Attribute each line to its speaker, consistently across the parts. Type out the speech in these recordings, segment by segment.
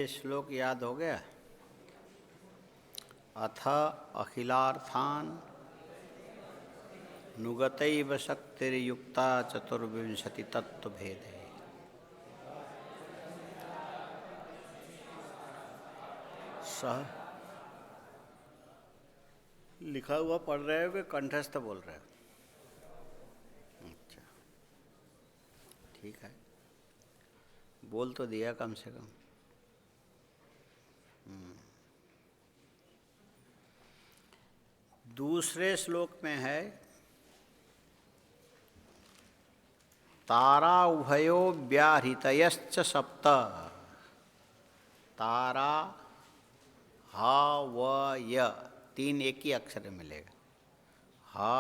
Speaker 1: श्लोक याद हो गया। अथ अखिलार्थान नुगतैव शक्तिर्युक्ता चतुर्विंशति तत्वभेदे। सह लिखा हुआ पढ़ रहे हो कि कंठस्थ बोल रहे हो? अच्छा, ठीक है, बोल तो दिया कम से कम। दूसरे श्लोक में है तारा उभयो व्याहृतयश्च सप्त। तारा हा व य तीन एक ही अक्षर में मिलेगा। हा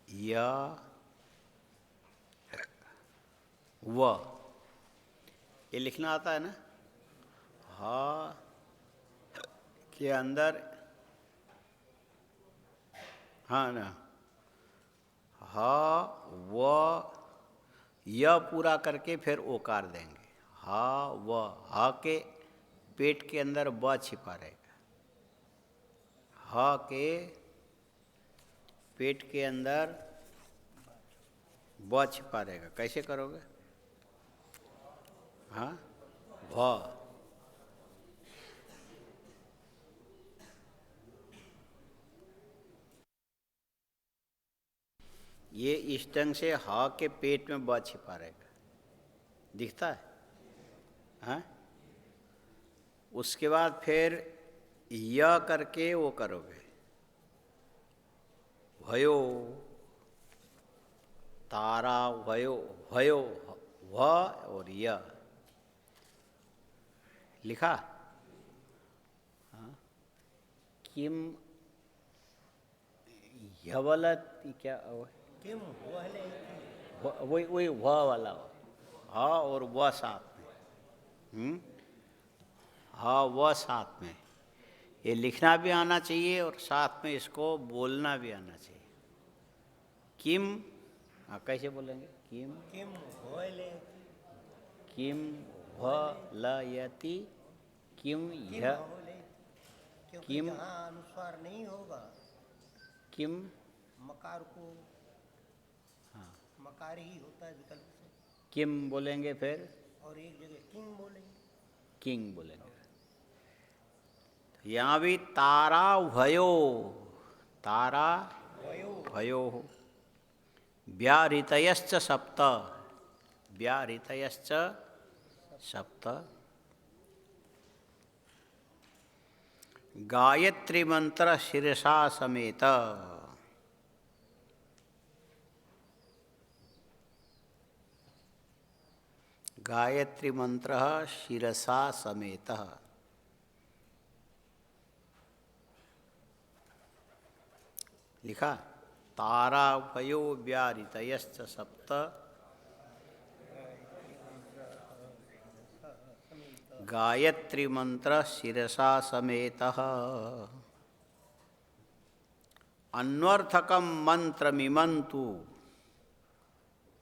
Speaker 1: य व, ये लिखना आता है ना? हा के अंदर हाँ ना, हा व य पूरा करके फिर ओकार देंगे। हा व, हा के पेट के अंदर ब छिपा रहेगा। हा के पेट के अंदर ब छिपा रहेगा। कैसे करोगे? हाँ, भ, ये इस ढंग से हा के पेट में ब छिपा रहेगा, दिखता है? हाँ, उसके बाद फिर य करके वो करोगे, भयो, तारा भयो, भयो व और य लिखा। हाँ, किम यवलत क्या किम वही वही व वाला हा और व साथ में। हा व साथ में, ये लिखना भी आना चाहिए और साथ में इसको बोलना भी आना चाहिए। किम, हाँ कैसे बोलेंगे? किम किम किम वलयति, किम य किम
Speaker 2: अनुस्वार नहीं होगा।
Speaker 1: किम
Speaker 2: मकार को
Speaker 1: हाँ
Speaker 2: मकार ही होता है विकल्प से।
Speaker 1: किम बोलेंगे फिर,
Speaker 2: और एक जगह किंग बोलेंगे।
Speaker 1: किंग बोलेंगे। यहाँ भी तारा भयो, तारा भयो व्याहृतयश्च सप्त, व्याहृतयश्च सप्त। गायत्री मंत्र शिरसा समेत, गायत्री मंत्र शिरसा समेत। लिखा तारा भयो व्याहृतयश्च सप्त गायत्री मंत्र शिरसा समेतः अन्वर्थकम मंत्रमिमंतु,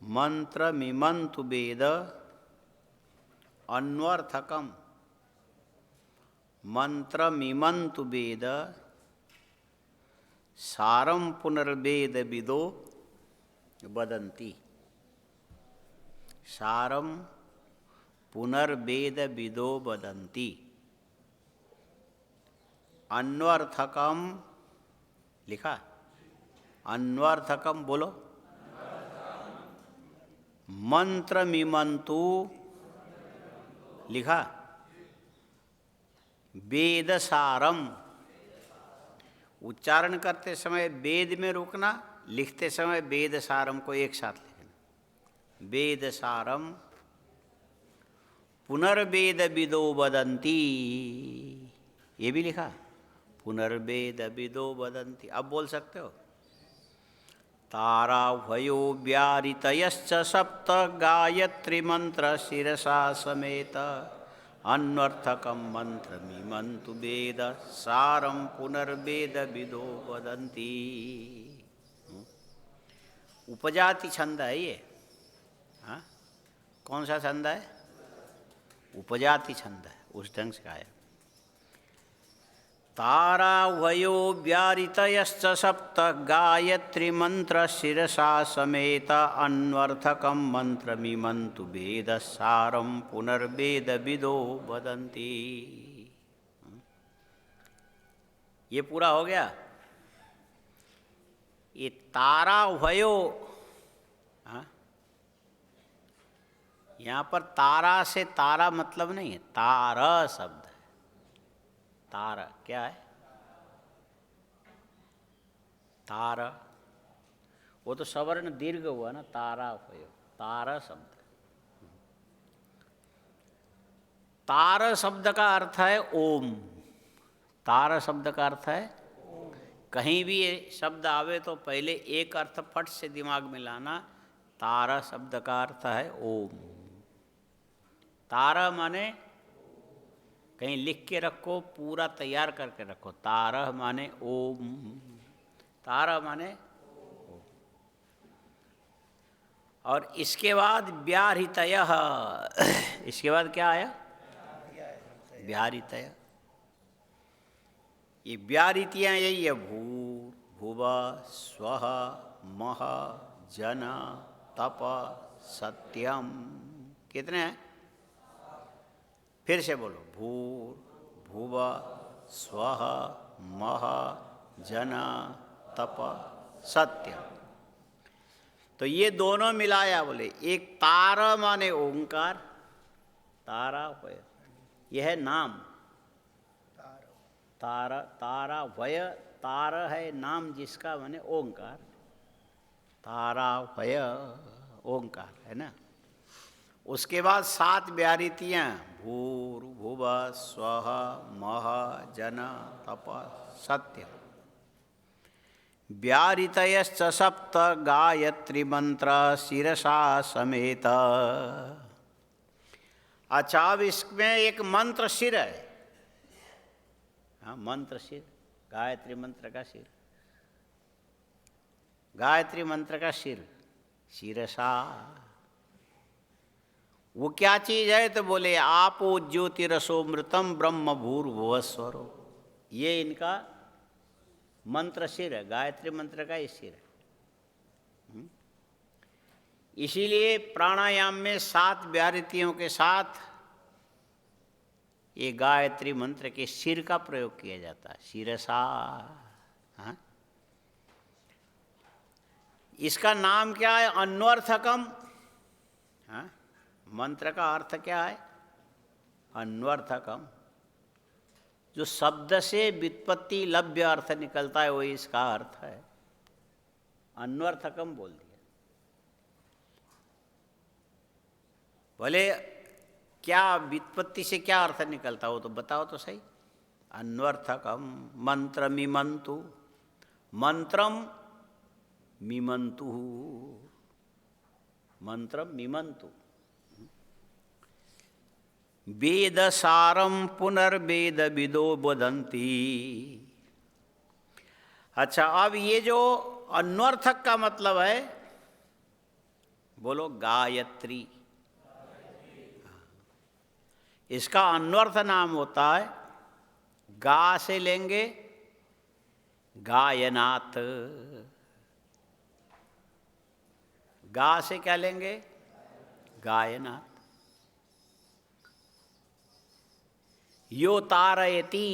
Speaker 1: मंत्रमिमंतु वेद अन्वर्थकम मंत्रमिमंतु वेद सारं पुनर्वेद विदो वदन्ति। सारं पुनर्वेद विदो वदन्ति। अन्वर्थकम लिखा, अन्वर्थकम बोलो, मंत्रमिमंतु लिखा, वेद सारम, उच्चारण करते समय वेद में रुकना, लिखते समय वेद सारम को एक साथ लिखना। वेद सारम पुनर्वेद विदो वदन्ति, ये भी लिखा, पुनर्वेद विदो वदन्ति। अब बोल सकते हो। तारा भयो व्याहृतयश्च सप्त गायत्री मंत्र शिरसा समेत अन्वर्थकम मंत्रमिमंतु वेद सारं पुनर्वेद विदो वदन्ति। उपजाति छंद है ये। हाँ, कौन सा छंद है? उपजाति छंद है, उस ढंग से गाया। तारावयो व्यारितयश्च सप्त गायत्री मंत्र शिरसा समेत अन्वर्थकं मंत्रमिमन्तु वेदसारं पुनर्वेदविदो वदन्ति। ये पूरा हो गया। ये तारावयो, यहाँ पर तारा से तारा मतलब नहीं है, तारा शब्द है। तारा क्या है? तारा, वो तो सवर्ण दीर्घ हुआ ना, तारा वयो, तारा शब्द। तारा शब्द का अर्थ है ओम। तारा शब्द का अर्थ है, कहीं भी ये शब्द आवे तो पहले एक अर्थ फट से दिमाग में लाना। तारा शब्द का अर्थ है ओम। तारा माने, कहीं लिख के रखो, पूरा तैयार करके रखो। तारा माने ओम, तारा माने ओम। और इसके बाद व्याहृतयः, इसके बाद क्या आया? व्याहृतयः। ये व्याहृतियाँ यही है, भूर भुवः स्वः मह जन तप सत्यम। कितने हैं? फिर से बोलो, भूर भुवः स्वः मह जन तप सत्यम। तो ये दोनों मिलाया, बोले एक तारा माने ओंकार, तारा वय, यह है नाम। तारा, तारा वय, तारा है नाम जिसका माने ओंकार। तारा वय ओंकार है ना। उसके बाद 7 व्याहृतियाँ, भूर भुवः स्वः मह जन तप सत्य। व्याहृतयश्च सप्त गायत्री मंत्र शिरसा समेत। अच्छा, अब इसमें एक मंत्र शिर है। हाँ, मंत्र शिर, गायत्री मंत्र का शिर, गायत्री मंत्र का शिर, शिरसा। वो क्या चीज है? तो बोले आपो ज्योतिरसोमृतम ब्रह्म भूर्भुवस्वरो। ये इनका मंत्र शिर है, गायत्री मंत्र का ये शिर है। इसीलिए प्राणायाम में 7 व्याहृतियों के साथ ये गायत्री मंत्र के शिर का प्रयोग किया जाता है, शिरसा। हाँ? इसका नाम क्या है? अन्वर्थकम। हाँ? मंत्र का अर्थ क्या है? अन्वर्थकम। जो शब्द से व्युत्पत्ति लभ्य अर्थ निकलता है वही इसका अर्थ है। अन्वर्थकम बोल दिया। बोले क्या व्युत्पत्ति से क्या अर्थ निकलता हो तो बताओ तो सही। अन्वर्थकम मंत्रमिमन्तु, मंत्रम मिमन्तु, मंत्रम मिमन्तु। वेदसारं पुनर्वेदविदो वदन्ति। अच्छा, अब ये जो अन्वर्थक का मतलब है, बोलो गायत्री। इसका अन्वर्थ नाम होता है, गा से लेंगे गायनात्, गा से क्या लेंगे? गायनात्। यो तारयति,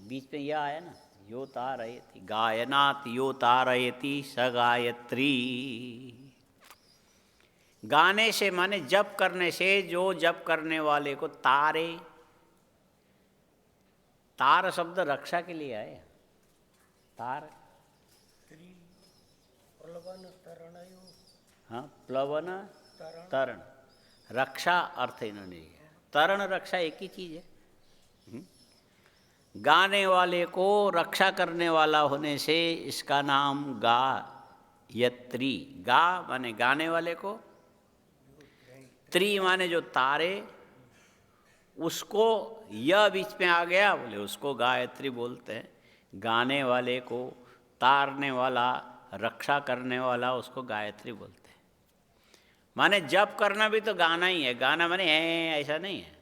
Speaker 1: बीच में यह आया ना, यो तारयति, गायनात् यो तारयति स गायत्री। गाने से माने जप करने से, जो जप करने वाले को तारे। तार शब्द रक्षा के लिए आए। तार, हाँ, प्लवन तरण, रक्षा अर्थ इन्होंने लिया। तरण रक्षा एक ही चीज है। गाने वाले को रक्षा करने वाला होने से इसका नाम गायत्री। गा माने गाने वाले को, त्री माने जो तारे, उसको यह बीच में आ गया, बोले उसको गायत्री बोलते हैं। गाने वाले को, तारने वाला, रक्षा करने वाला, उसको गायत्री बोलते हैं। माने जप करना भी तो गाना ही है। गाना माने ऐसा नहीं है।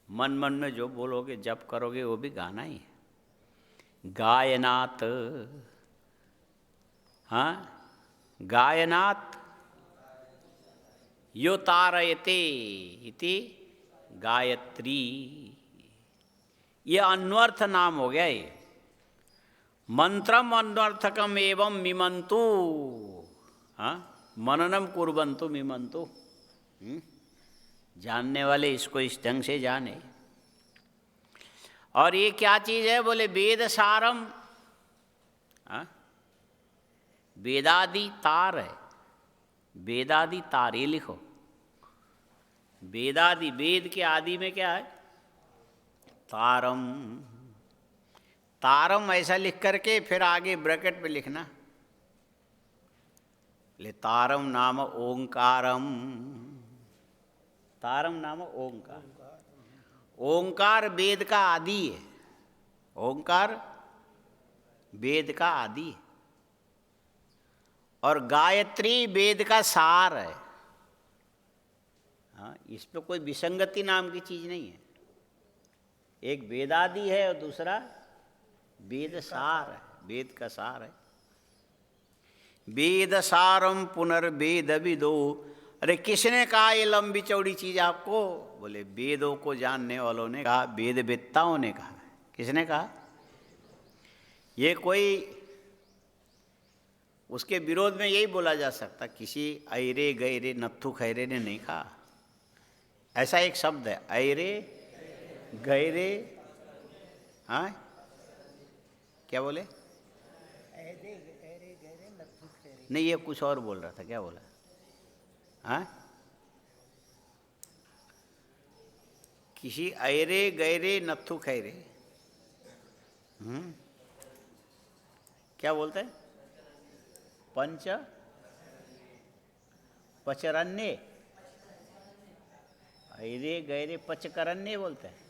Speaker 1: मन मन में जो बोलोगे जप करोगे वो भी गाना ही है। गायनात्, हाँ, गायनात् यो तारयते इति गायत्री, ये अन्वर्थ नाम हो गया। ये मंत्रम अन्वर्थकम एवं मिमंतु, हाँ, मननम कुर्वन्तु मिमंतु। जानने वाले इसको इस ढंग से जाने। और ये क्या चीज़ है? बोले वेद सारम, हाँ, वेदादि तार है, वेदादि तार, ये लिखो। वेदादि, वेद के आदि में क्या है? तारम। तारम ऐसा लिख करके फिर आगे ब्रैकेट में लिखना, ले तारम नाम ओंकारम, तारम नाम ओंकार। ओंकार वेद का आदि है, ओंकार वेद का आदि है। और गायत्री वेद का सार है। हाँ, इस पे कोई विसंगति नाम की चीज नहीं है। एक वेदादि है और दूसरा वेद सार है, वेद का सार है। वेद सारम पुनर्वेद विदो। अरे किसने कहा ये लंबी चौड़ी चीज आपको? बोले वेदों को जानने वालों ने कहा, वेदवेत्ताओं ने कहा। किसने कहा? ये कोई उसके विरोध में यही बोला जा सकता, किसी ऐरे गैरे नत्थु खैरे ने नहीं कहा। ऐसा एक शब्द है, ऐरे गैरे, हाँ क्या बोले? नहीं, ये कुछ और बोल रहा था, क्या बोला? हाँ, किसी ऐरे गैरे नत्थु खैरे, क्या बोलते हैं? पंच पचरन्य, ऐरे गैरे पचकरन्य बोलते हैं।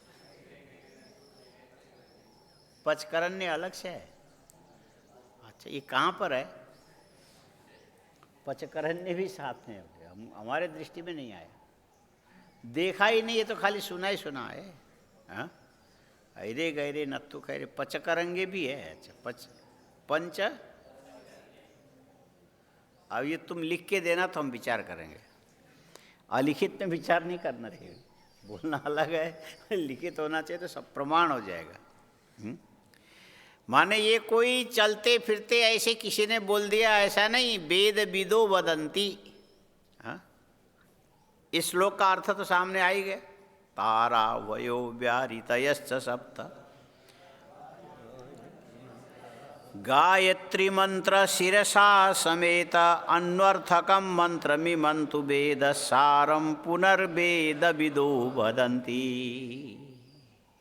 Speaker 1: पचकरन्य अलग से है। अच्छा, ये कहाँ पर है? पचकरन्य भी साथ में है, हमारे दृष्टि में नहीं आया, देखा ही नहीं, ये तो खाली सुना ही सुना है। हाँ, ऐरे गैरे नत्थु खैरे, पचकरंगे भी है। अच्छा, पंच, अब ये तुम लिख के देना तो हम विचार करेंगे। अलिखित में विचार नहीं करना चाहिए, बोलना अलग है, लिखित होना चाहिए तो सब प्रमाण हो जाएगा। माने ये कोई चलते फिरते ऐसे किसी ने बोल दिया, ऐसा नहीं। वेद विदो वदंती, हाँ, इस श्लोक का अर्थ तो सामने आ ही गया। तारा वयो व्याहृतयश्च सप्त, गायत्री मंत्र शिरसा समेत अन्वर्थकम मंत्रमिमंतु वेद सारम पुनर्वेद विदो वदंती।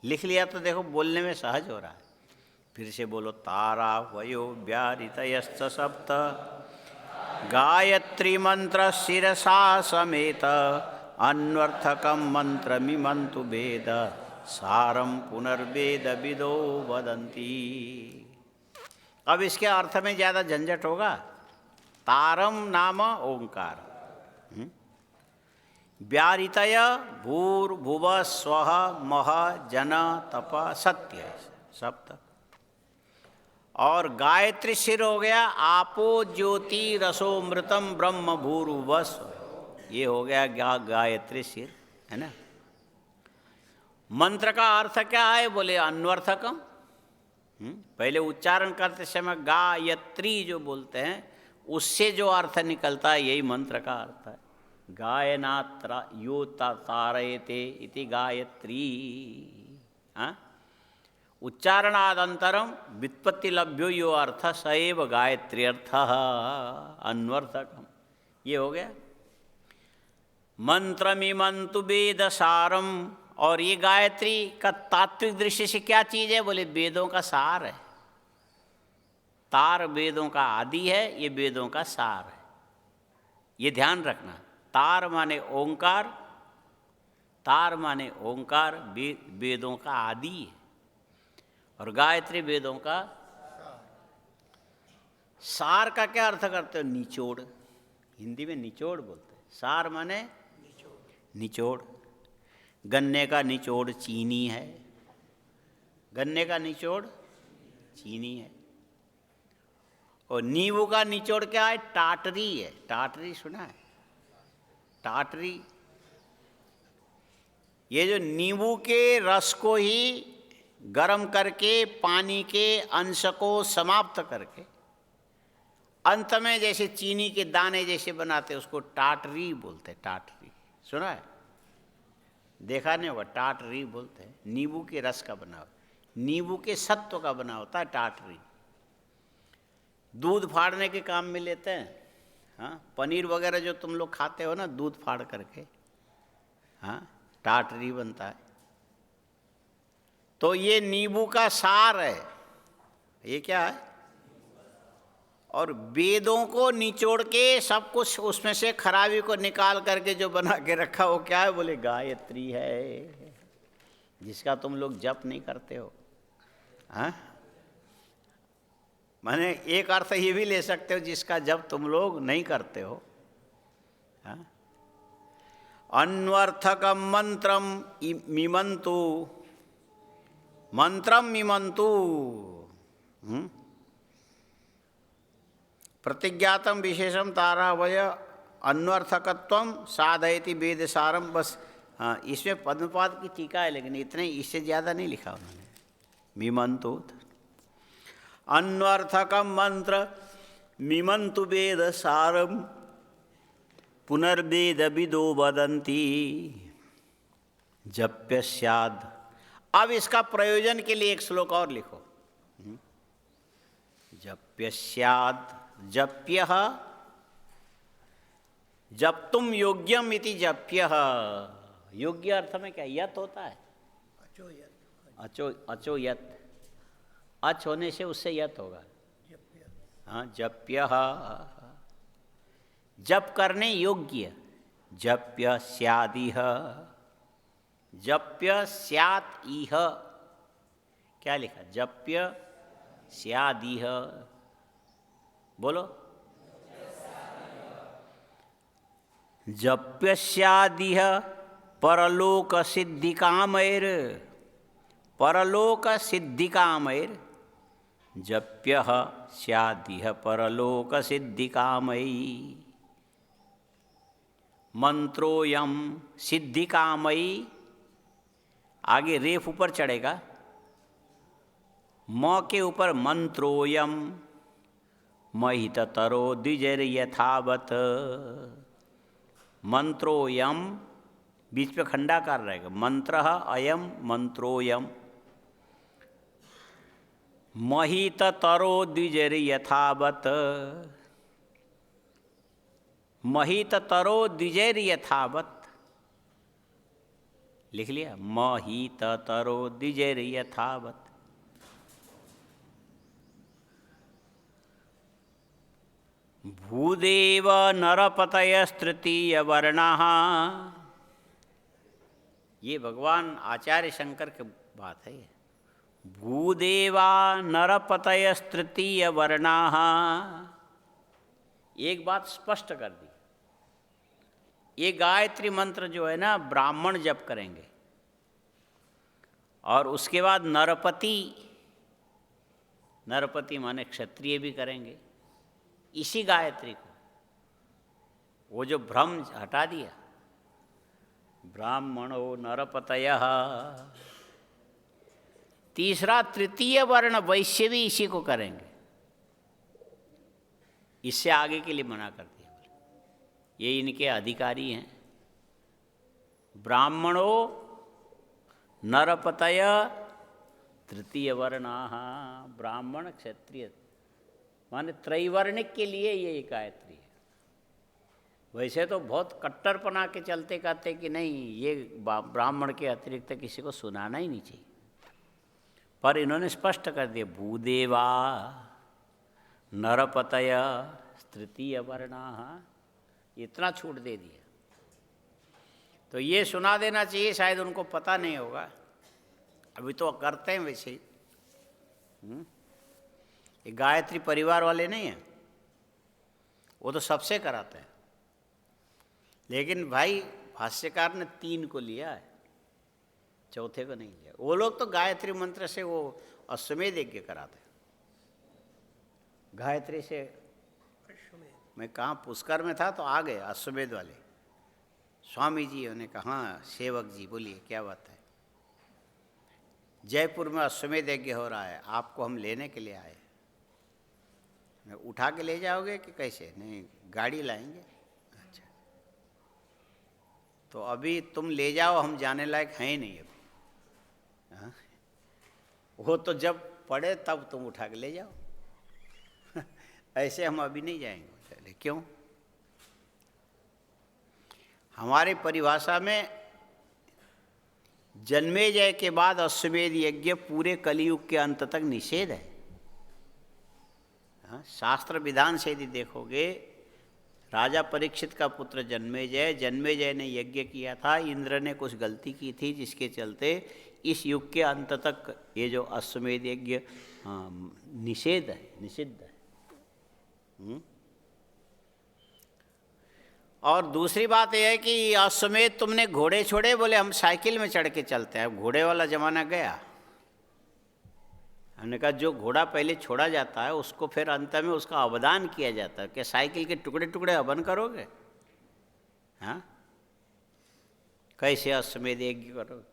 Speaker 1: लिख लिया तो देखो बोलने में सहज हो रहा है। फिर से बोलो, तारा वयो व्याहृतयश्च सप्त, गायत्री मंत्र शिरसा समेत अन्वर्थकम मंत्रमिमंतु वेद सारम पुनर्वेद विदो वदंती। अब इसके अर्थ में ज़्यादा झंझट होगा। तारम नाम ओंकार, व्याहृतय भूर्भुव स्वः मह जन तप सत्य, सप्त। और गायत्री सिर हो गया, आपो ज्योति रसो मृतम ब्रह्म भूर्भुवस्व, ये हो गया गायत्री सिर, है ना। मंत्र का अर्थ क्या है? बोले अन्वर्थकम। पहले उच्चारण करते समय गायत्री जो बोलते हैं उससे जो अर्थ निकलता है यही मंत्र का अर्थ है। गायनात्रा यो तारयते इति गायत्री। हाँ, उच्चारणादंतरम व्युत्पत्ति लभ्यो यो अर्थ स एव गायत्री अर्थ अन्वर्थकम, ये हो गया। मंत्रमिमंतु वेद सारम, और ये गायत्री का तात्विक दृष्टि से क्या चीज़ है? बोले वेदों का सार है। तार वेदों का आदि है, ये वेदों का सार है, ये ध्यान रखना। तार माने ओंकार, तार माने ओंकार वेदों का आदि है, और गायत्री वेदों का सार का क्या अर्थ करते हो? निचोड़, हिंदी में निचोड़ बोलते हैं। सार माने निचोड़। गन्ने का निचोड़ चीनी है, गन्ने का निचोड़ चीनी है। और नींबू का निचोड़ क्या है? टाटरी है। टाटरी सुना है? टाटरी, ये जो नींबू के रस को ही गर्म करके पानी के अंश को समाप्त करके अंत में जैसे चीनी के दाने जैसे बनाते उसको टाटरी बोलते हैं। टाटरी सुना है? देखा नहीं होगा, टाटरी बोलते हैं। नींबू के रस का बना हुआ, नींबू के सत्व का बना होता है टाटरी। दूध फाड़ने के काम में लेते हैं। हाँ, पनीर वगैरह जो तुम लोग खाते हो ना, दूध फाड़ करके, हाँ, टाटरी बनता है। तो ये नींबू का सार है। ये क्या है? और वेदों को निचोड़ के सब कुछ उसमें से खराबी को निकाल करके जो बना के रखा, वो क्या है? बोले गायत्री है, जिसका तुम लोग जप नहीं करते हो। हाँ, माने एक अर्थ ये भी ले सकते हो जिसका जप तुम लोग नहीं करते हो। हाँ? अन्वर्थकम मंत्रम मिमंतु, मंत्रम मिमंतु, प्रतिज्ञातम विशेषम तारावय अन्वर्थकत्वम साधयति वेदसारम। बस हाँ, इसमें पद्मपाद की टीका है, लेकिन इतने, इससे ज़्यादा नहीं लिखा उन्होंने। मिमंतु अन्वर्थकम मंत्र मिमंतु वेदसारम पुनर्वेद विदो वदन्ति जप्य स्याद। अब इसका प्रयोजन के लिए एक श्लोक और लिखो। जप्य स्याद, जप्य जप्तुम योग्यम इति जप्य। योग्य अर्थ में क्या यत होता है? अचो, अचो यत, अच होने से उससे यत होगा। हाँ, जप्य, जप करने योग्य। जप्य स्यादिह, जप्य स्यात् इह। क्या लिखा? जप्य स्यादिह, बोलो। जप्य स्यादिह परलोक सिद्धिकामैर, परलोक सिद्धिकामैर। जप्य स्यादिह परलोक सिद्धिकामयी। मंत्रोयम सिद्धिकामयी, आगे रेफ ऊपर चढ़ेगा, म के ऊपर मंत्रोयम, महिततरो द्विजर यथावत। मंत्रोयम, बीच पे खंडाकार रहेगा, मंत्र अयम मंत्रोयम। महिततरो द्विजर यथावत, महिततरो द्विजर यथावत। लिख लिया? महिततरो द्विजर यथावत। भूदेव नरपतयस्तृतीय वर्णाः। ये भगवान आचार्य शंकर की बात है। भूदेवा नरपतयस्तृतीय वर्णाः। एक बात स्पष्ट कर दी, ये गायत्री मंत्र जो है ना, ब्राह्मण जप करेंगे, और उसके बाद नरपति, नरपति माने क्षत्रिय भी करेंगे इसी गायत्री को। वो जो भ्रम हटा दिया, ब्राह्मणो नरपतयः। तीसरा तृतीय वर्ण वैश्य भी इसी को करेंगे, इससे आगे के लिए मना कर दिया। ये इनके अधिकारी हैं। ब्राह्मणो नरपतय तृतीय वर्णाः, ब्राह्मण क्षत्रिय, माने त्रैवर्णिक के लिए ये गायत्री है। वैसे तो बहुत कट्टरपना के चलते कहते कि नहीं, ये ब्राह्मण के अतिरिक्त किसी को सुनाना ही नहीं चाहिए, पर इन्होंने स्पष्ट कर दिया, भूदेवा नरपतय तृतीय वर्णाः, इतना छूट दे दिया। तो ये सुना देना चाहिए, शायद उनको पता नहीं होगा, अभी तो करते हैं वैसे ही। ये गायत्री परिवार वाले नहीं हैं, वो तो सबसे कराते हैं। लेकिन भाई भाष्यकार ने 3 को लिया है, चौथे को नहीं लिया। वो लोग तो गायत्री मंत्र से वो अश्वमेध यज्ञ कराते, गायत्री से। मैं कहाँ पुष्कर में था तो आ गए अश्वमेध वाले स्वामी जी। उन्होंने कहा हाँ सेवक जी बोलिए क्या बात है। जयपुर में अश्वमेध यज्ञ हो रहा है, आपको हम लेने के लिए आए। उठा के ले जाओगे कि कैसे? नहीं, गाड़ी लाएंगे। अच्छा, तो अभी तुम ले जाओ, हम जाने लायक हैं ही नहीं अभी। हाँ, वो तो जब पड़े तब तुम उठा के ले जाओ। ऐसे हम अभी नहीं जाएंगे। चले क्यों? हमारी परिभाषा में जन्मेजय के बाद अश्वमेध यज्ञ पूरे कलियुग के अंत तक निषेध है। हाँ, शास्त्र विधान से यदि देखोगे, राजा परीक्षित का पुत्र जन्मेजय ने यज्ञ किया था। इंद्र ने कुछ गलती की थी जिसके चलते इस युग के अंत तक ये जो अश्वमेध यज्ञ निषेध है, निषिद्ध है। और दूसरी बात यह है कि अश्वमेध तुमने घोड़े छोड़े, बोले हम साइकिल में चढ़ के चलते हैं। अब घोड़े वाला जमाना गया। हमने कहा जो घोड़ा पहले छोड़ा जाता है उसको फिर अंत में उसका अवदान किया जाता है। क्या साइकिल के टुकड़े टुकड़े हवन करोगे? हाँ, कैसे अश्वमेध यज्ञ करोगे?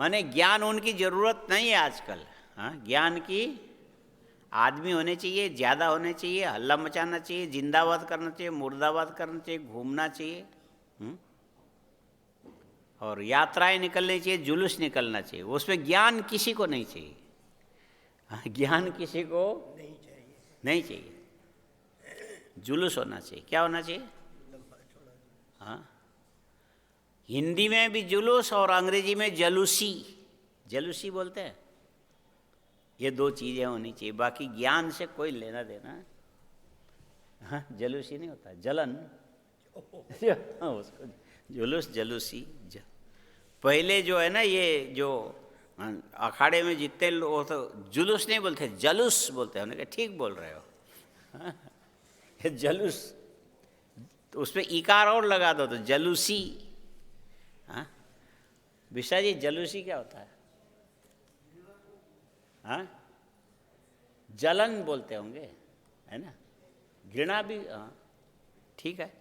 Speaker 1: माने ज्ञान उनकी जरूरत नहीं है आजकल। हाँ, ज्ञान की आदमी होने चाहिए, ज़्यादा होने चाहिए, हल्ला मचाना चाहिए, जिंदाबाद करना चाहिए, मुर्दाबाद करना चाहिए, घूमना चाहिए, और यात्राएं निकलनी चाहिए, जुलूस निकलना चाहिए। उसमें ज्ञान किसी को नहीं चाहिए। हाँ, ज्ञान किसी को नहीं चाहिए। जुलूस होना चाहिए। क्या होना चाहिए? हाँ, हिंदी में भी जुलूस और अंग्रेजी में जलूसी, जलूसी बोलते हैं। ये दो चीज़ें होनी चाहिए, बाकी ज्ञान से कोई लेना देना। हाँ, जलूसी नहीं होता, जलन। हाँ, उसको जुलूस, जलूसी। पहले जो है ना, ये जो अखाड़े में जितने लोग तो जुलूस नहीं बोलते, जलूस बोलते हैं। उन्होंने कहा ठीक बोल रहे हो। हाँ, ये जलूस, तो उसमें इकार और लगा दो तो जलूसी। हाँ, विशा जी जलूसी क्या होता है? हाँ, जलन बोलते होंगे, है ना? घृणा भी, हाँ ठीक है,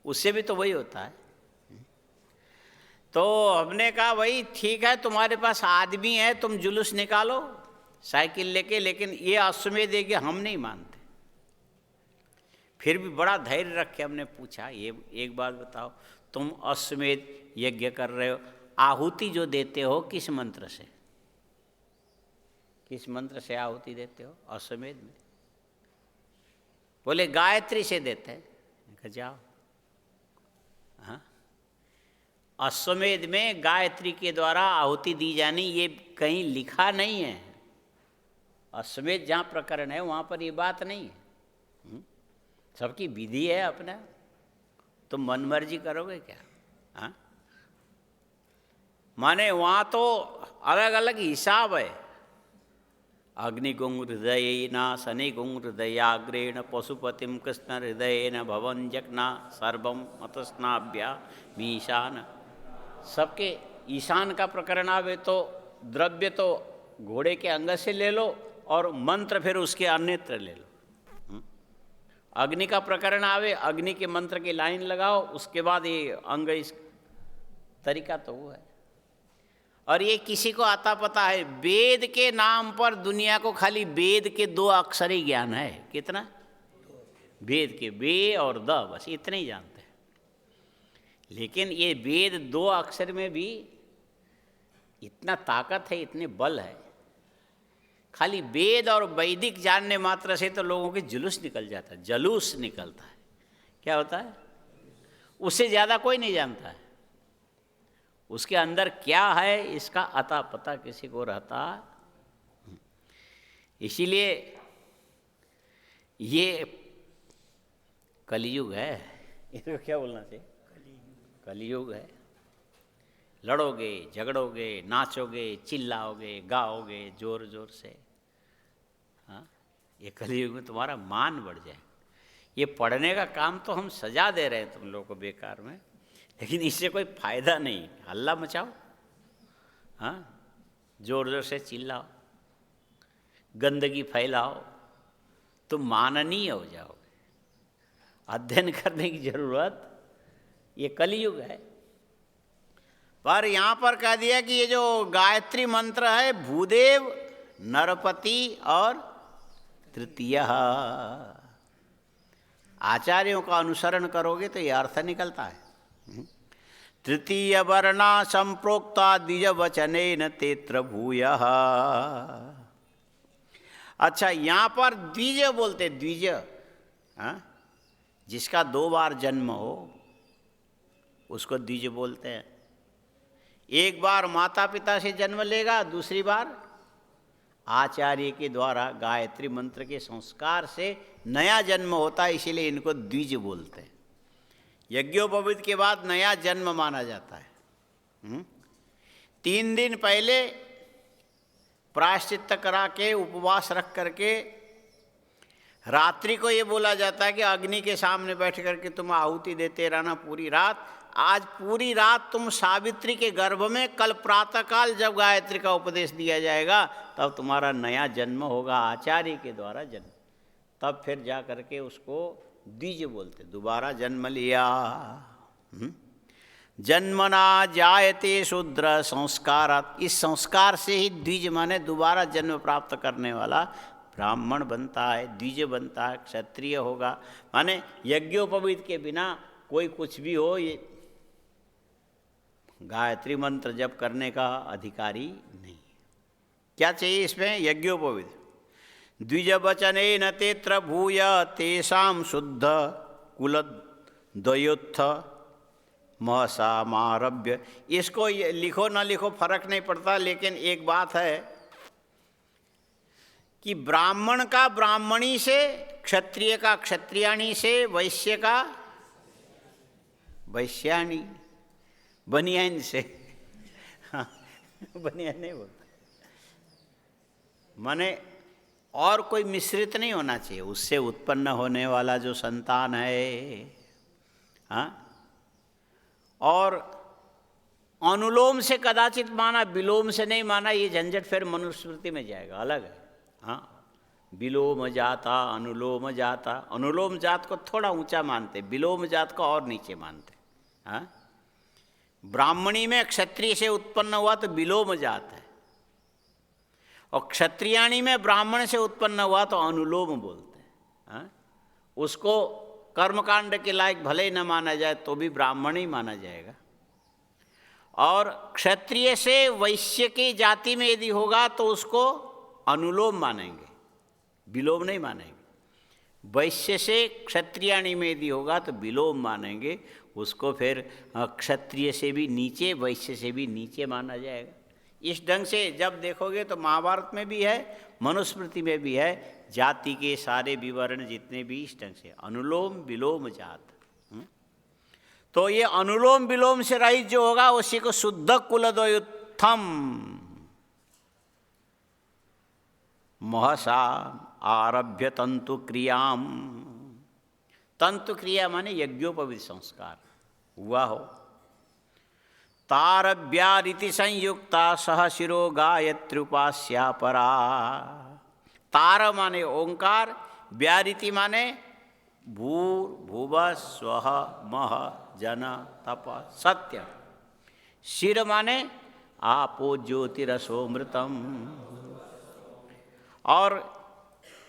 Speaker 1: उससे भी तो वही होता है। तो हमने कहा भाई ठीक है, तुम्हारे पास आदमी है, तुम जुलूस निकालो साइकिल लेके, लेकिन ये अश्वमेध यज्ञ हम नहीं मानते। फिर भी बड़ा धैर्य रख के हमने पूछा, ये एक बात बताओ, तुम अश्वमेध यज्ञ कर रहे हो, आहुति जो देते हो किस मंत्र से? किस मंत्र से आहुति देते हो अश्वमेध में? बोले गायत्री से देते हैं। जाओ, हाँ, अश्वमेध में गायत्री के द्वारा आहुति दी जानी, ये कहीं लिखा नहीं है। अश्वमेध जहाँ प्रकरण है वहाँ पर ये बात नहीं है। सबकी विधि है अपना, तुम मनमर्जी करोगे क्या? हाँ, माने वहाँ तो अलग अलग हिसाब है। अग्निगुं हृदयेन शनिगुं हृदयाग्रेण पशुपतिं कृष्ण हृदयेन भवन जग्ना सर्वं मतस्नाभ्यामीशान। सबके ईशान का प्रकरण आवे तो द्रव्य तो घोड़े के अंग से ले लो और मंत्र फिर उसके अन्यत्र ले लो। अग्नि का प्रकरण आवे, अग्नि के मंत्र की लाइन लगाओ, उसके बाद ये अंग, इस तरीका तो वो है। और ये किसी को आता पता है, वेद के नाम पर दुनिया को खाली वेद के 2 अक्षर ही ज्ञान है। कितना? वेद के वे और द, बस इतने ही जानते हैं। लेकिन ये वेद 2 अक्षर में भी इतना ताकत है, इतने बल है। खाली वेद और वैदिक जानने मात्र से तो लोगों के जुलूस निकल जाता है, जलूस निकलता है। क्या होता है? उससे ज़्यादा कोई नहीं जानता है। उसके अंदर क्या है इसका अता पता किसी को रहता। इसीलिए ये कलियुग है। इसको क्या बोलना चाहिए? कलियुग है। लड़ोगे, झगड़ोगे, नाचोगे, चिल्लाओगे, गाओगे जोर जोर से। हाँ, ये कलियुग में तुम्हारा मान बढ़ जाए। ये पढ़ने का काम तो हम सजा दे रहे हैं तुम लोगों को बेकार में, लेकिन इससे कोई फायदा नहीं। हल्ला मचाओ, हाँ, जोर जोर से चिल्लाओ, गंदगी फैलाओ, तुम माननीय हो जाओगे। अध्ययन करने की जरूरत, ये कलयुग है। पर यहाँ पर कह दिया कि ये जो गायत्री मंत्र है, भूदेव, नरपति और तृतीय, आचार्यों का अनुसरण करोगे तो ये अर्थ निकलता है। तृतीय वर्णा संप्रोक्ता द्विज वचनेन तेत्र भूयः। अच्छा, यहाँ पर द्विज बोलते, द्विज, हाँ, जिसका 2 बार जन्म हो उसको द्विज बोलते हैं। एक बार माता पिता से जन्म लेगा, दूसरी बार आचार्य के द्वारा गायत्री मंत्र के संस्कार से नया जन्म होता है, इसीलिए इनको द्विज बोलते हैं। यज्ञोपवीत के बाद नया जन्म माना जाता है। 3 दिन पहले प्रायश्चित्त करा के, उपवास रख करके, रात्रि को ये बोला जाता है कि अग्नि के सामने बैठ करके तुम आहुति देते रहना पूरी रात। आज पूरी रात तुम सावित्री के गर्भ में, कल प्रातःकाल जब गायत्री का उपदेश दिया जाएगा तब तुम्हारा नया जन्म होगा, आचार्य के द्वारा जन्म। तब फिर जा करके उसको द्विज बोलते, दोबारा जन्म लिया। जन्मना जायते शूद्र संस्कारात्, इस संस्कार से ही द्विज माने दोबारा जन्म प्राप्त करने वाला ब्राह्मण बनता है, द्विज बनता है, क्षत्रिय होगा। माने यज्ञोपवीत के बिना कोई कुछ भी हो, ये गायत्री मंत्र जप करने का अधिकारी नहीं। क्या चाहिए इसमें? यज्ञोपवीत। द्विज वचनेन तेत्र भूय तेषां शुद्ध कुलद्वयोत्थ महसामारभ्य। इसको लिखो ना लिखो फर्क नहीं पड़ता, लेकिन एक बात है कि ब्राह्मण का ब्राह्मणी से, क्षत्रिय का क्षत्रियाणी से, वैश्य का वैश्याणी, बनियान से, हाँ, बनियान नहीं बोलता, माने और कोई मिश्रित नहीं होना चाहिए। उससे उत्पन्न होने वाला जो संतान है, हाँ, और अनुलोम से कदाचित माना, विलोम से नहीं माना, ये झंझट फिर मनुस्मृति में जाएगा, अलग है। हाँ, विलोम जाता, अनुलोम जाता, अनुलोम जात को थोड़ा ऊंचा मानते, विलोम जात को और नीचे मानते। हाँ, ब्राह्मणी में क्षत्रिय से उत्पन्न हुआ तो विलोम जात है, और क्षत्रियाणी में ब्राह्मण से उत्पन्न हुआ तो अनुलोम बोलते हैं। हाँ? उसको कर्मकांड के लायक भले ही न माना जाए तो भी ब्राह्मण ही माना जाएगा। और क्षत्रिय से वैश्य की जाति में यदि होगा तो उसको अनुलोम मानेंगे, विलोम नहीं मानेंगे। वैश्य से क्षत्रियाणी में यदि होगा तो विलोम मानेंगे, उसको फिर क्षत्रिय से भी नीचे, वैश्य से भी नीचे माना जाएगा। इस ढंग से जब देखोगे तो महाभारत में भी है, मनुस्मृति में भी है, जाति के सारे विवरण जितने भी इस ढंग से अनुलोम विलोम जात। तो ये अनुलोम विलोम से रहित जो होगा उसी को शुद्ध कुलद्वयोत्थम महसा आरभ्य तंतु क्रियाम। तंतु क्रिया माने यज्ञोपवीत संस्कार हुआ हो। तारभ्यारिति संयुक्ता सह शिरो गायत्र्युपास्या परा। तार माने ओंकार, व्यारिति माने भूर भुवः स्वः मह जन तप सत्य। शिर माने आपो ज्योतिरसोमृतम। और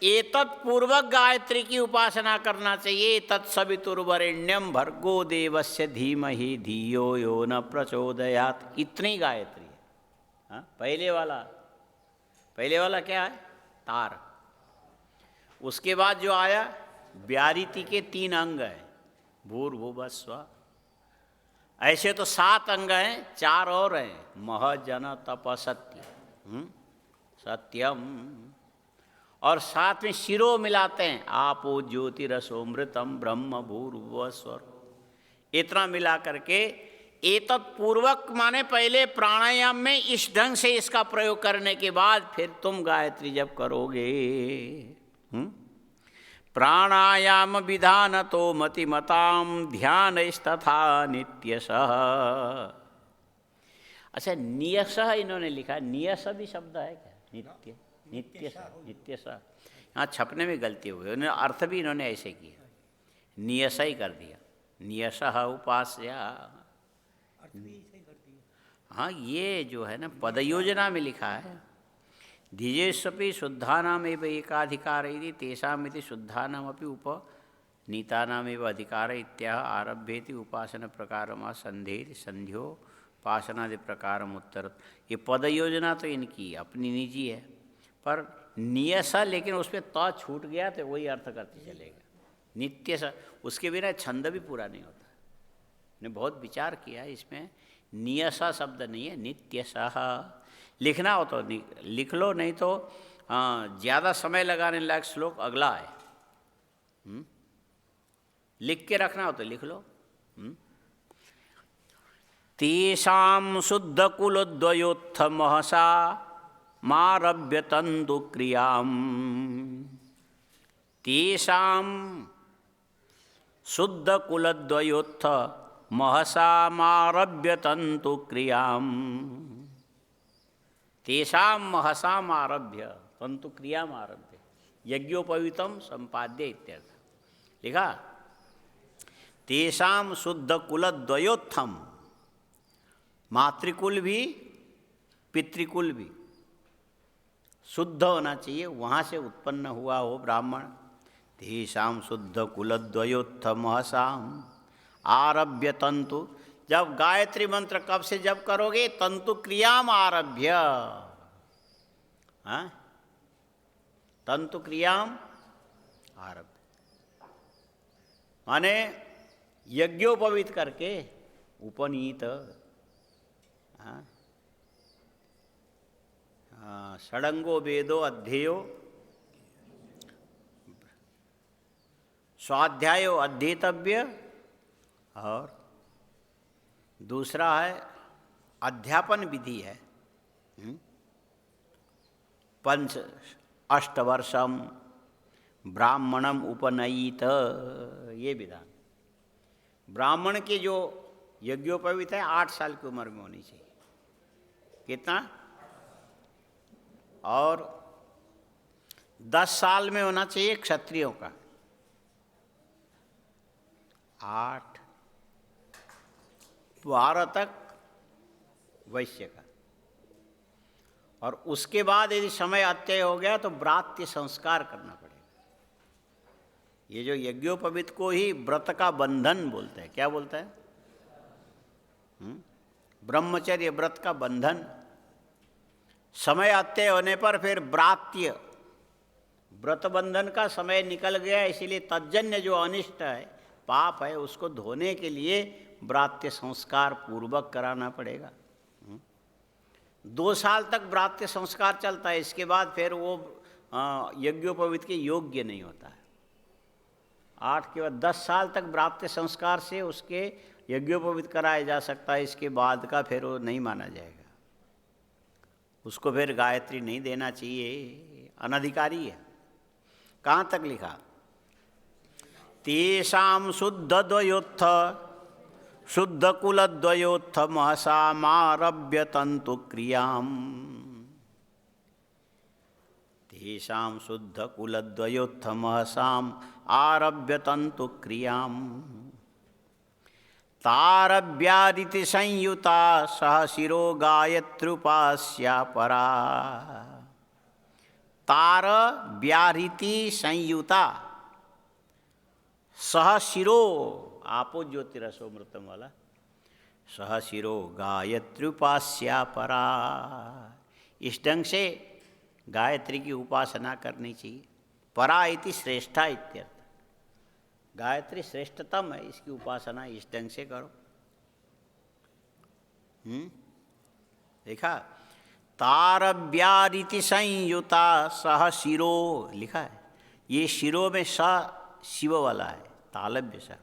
Speaker 1: एतत्पूर्वक गायत्री की उपासना करना चाहिए। तत्सवितुर्वरेण्यम भर्गो देवस्य धीमहि धियो यो न प्रचोदयात्। इतनी गायत्री है। हाँ? पहले वाला क्या है? तार। उसके बाद जो आया व्यारिति के 3 अंग हैं, भूर्भुवः स्वः। ऐसे तो 7 अंग हैं, 4 और हैं, मह जन तप सत्य, सत्यम। और साथ में शिरो मिलाते हैं, आपो ज्योतिरसोमृतम ब्रह्म भूर्भुवः स्वः। इतना मिला करके एतत्पूर्वक माने पहले प्राणायाम में इस ढंग से इसका प्रयोग करने के बाद फिर तुम गायत्री जप करोगे। प्राणायाम विधान तो मतिमताम ध्यान तथा नित्यशः। अच्छा, नियसः इन्होंने लिखा, नियस भी शब्द है क्या? नित्य, नित्य सा, यहाँ छपने में गलती हो गई, उन्होंने अर्थ भी इन्होंने ऐसे किया, नियस ही कर दिया, नियसः उपास्या।
Speaker 2: अर्थ भी ऐसे ही कर दिया।
Speaker 1: हाँ, ये जो है ना पद योजना में लिखा है, धिजेष्वपि शुद्धानामेव एकाधिकार यदि तेषामिति शुद्धानामपि उपनीतानामेव अधिकार इत्याह आरभ्येति उपासना प्रकारम संधेति संध्योपासनादि प्रकारम उत्तर। ये पद योजना तो इनकी अपनी निजी है, पर नियसा लेकिन उसमें त छूट गया तो वही अर्थ करते चलेगा, नित्य सा, उसके बिना छंद भी पूरा नहीं होता। ने बहुत विचार किया इसमें, नियसा शब्द नहीं है, नित्य सह लिखना हो तो लिख लो, नहीं तो ज़्यादा समय लगाने लायक श्लोक अगला है, लिख के रखना हो तो लिख लो। तेषां शुद्ध कुलोद्वयोत्थ महसा मारभ्य तंतु क्रियाम, तेषां शुद्ध कुलद्वयोत्थ महसा मारभ्य तंतु क्रियाम, तेषां महसाम आरभ्य तंतु क्रियाम आरभ्य यज्ञोपवीतम संपाद्य इत्यर्थ लिखा। तेषां शुद्ध कुलद्वयोत्थम, मातृकुल भी पितृकुल भी शुद्ध होना चाहिए, वहाँ से उत्पन्न हुआ हो ब्राह्मण। तेषां शुद्ध कुलद्वयोत्थ महसाम आरभ्य तंतु, जब गायत्री मंत्र कब से जब करोगे? तंतु क्रियाम आरभ्य, हाँ, तंतु क्रियाम आरभ्य माने यज्ञोपवीत करके उपनीत, षडंगो वेदो अध्येयो स्वाध्यायो अध्येतव्य, और दूसरा है अध्यापन विधि है, पंच अष्टवर्षम ब्राह्मणम उपनयित, ये विधान। ब्राह्मण की जो यज्ञोपवीत है 8 साल की उम्र में होनी चाहिए, कितना? और 10 साल में होना चाहिए क्षत्रियों का, 8 12 तक वैश्य का, और उसके बाद यदि समय अत्यय हो गया तो व्रात्य संस्कार करना पड़ेगा। ये जो यज्ञोपवीत को ही व्रत का बंधन बोलते हैं, क्या बोलते हैं? ब्रह्मचर्य व्रत का बंधन। समय अत्यय होने पर फिर व्रात्य, व्रत बंधन का समय निकल गया, इसीलिए तज्जन्य जो अनिष्ट है, पाप है, उसको धोने के लिए व्रात्य संस्कार पूर्वक कराना पड़ेगा। 2 साल तक व्रात्य संस्कार चलता है, इसके बाद फिर वो यज्ञोपवीत के योग्य नहीं होता है। 8 के बाद 10 साल तक व्रात्य संस्कार से उसके यज्ञोपवीत कराया जा सकता है, इसके बाद का फिर वो नहीं माना जाएगा, उसको फिर गायत्री नहीं देना चाहिए, अनधिकारी है। कहाँ तक लिखा? तेषां शुद्ध द्वयोत्थ शुद्ध कुलद्वयोत्थ महसामारभ्य तंतु क्रियाम, तेषां शुद्ध कुलद्वयोत्थ महसाम आरभ्य तंतु क्रियाम, तारव्यादिति संयुता सह शिरो गायत्र्युपास्या परा, तार व्याहृति संयुता सह शिरो, आपो ज्योतिरसो मृतम वाला, सह शिरो गायत्र्युपास्या परा, इस ढंग से गायत्री की उपासना करनी चाहिए। परा इति श्रेष्ठा इत्यर्थ, गायत्री श्रेष्ठतम है, इसकी उपासना इस ढंग से करो। देखा? तारव्यादिति संयुता सह शिरो लिखा है, ये शिरो में स शिव वाला है, तालव्य सा।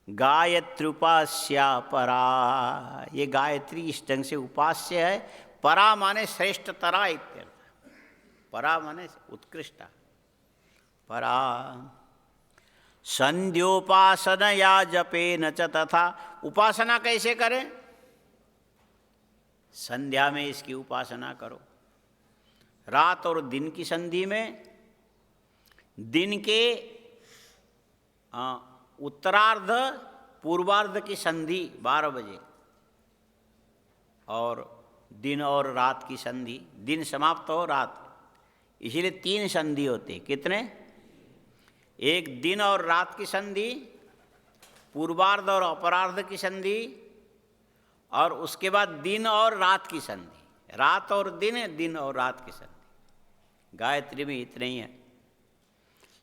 Speaker 1: गायत्र्युपास्या परा, ये गायत्री इस ढंग से उपास्य है। परा माने श्रेष्ठतरा इत्यर्थ, परा माने उत्कृष्टा, परा। संध्योपासनया जपेन च तथा, उपासना कैसे करें? संध्या में इसकी उपासना करो। रात और दिन की संधि में दिन के उत्तरार्ध पूर्वार्ध की संधि 12 बजे और दिन और रात की संधि, दिन समाप्त हो रात, इसीलिए 3 संधि होते। कितने? एक दिन और रात की संधि, पूर्वार्ध और अपरार्ध की संधि, और उसके बाद दिन और रात की संधि, रात और दिन, दिन और रात की संधि। गायत्री में इतने ही है,